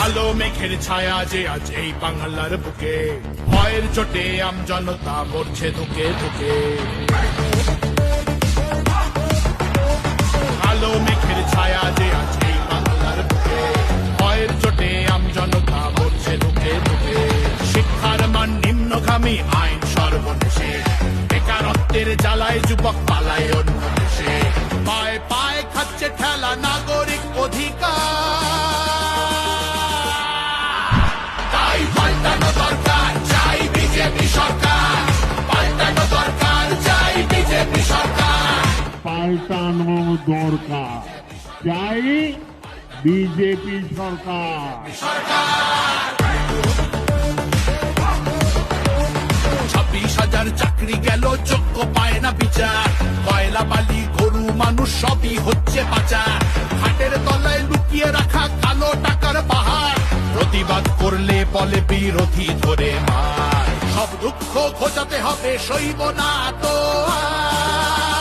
কালো মেঘের ছায়া যে আজ এই বাংলার বুকে, ভয়ের চোটে আমজনতা মরছে ধুকে ধুকে। কালো মেঘের ছায়া যে আজ এই বাংলার বুকে, ভয়ের চোটে আমজনতা মরছে ধুকে ধুকে। শিক্ষার মান নিম্নগামী, আইন সর্বনেশে, বেকারত্বের জ্বালায় যুবক পালায় অন্য দেশে। পায়ে পায়ে খাচ্ছে ঠেলা নাগরিক অধিকার, তাই পাল্টানো দরকার, চাই বিজেপি সরকার। পাল্টানো দরকার, চাই বিজেপি সরকার। পাল্টানো দরকার, চাই বিজেপি সরকার। 26,000 চাকরি গেল, যোগ্য পায় না বিচার। কয়লা বালি গরু মানুষ সবই হচ্ছে পাচার। হাটের তলায় লুকিয়ে রাখা কালো টাকার পাহাড়, প্রতিবাদ করলে বলে বিরোধী ধরে মার। সব দুঃখ খোঁজাতে হবে, সইব না তো আর।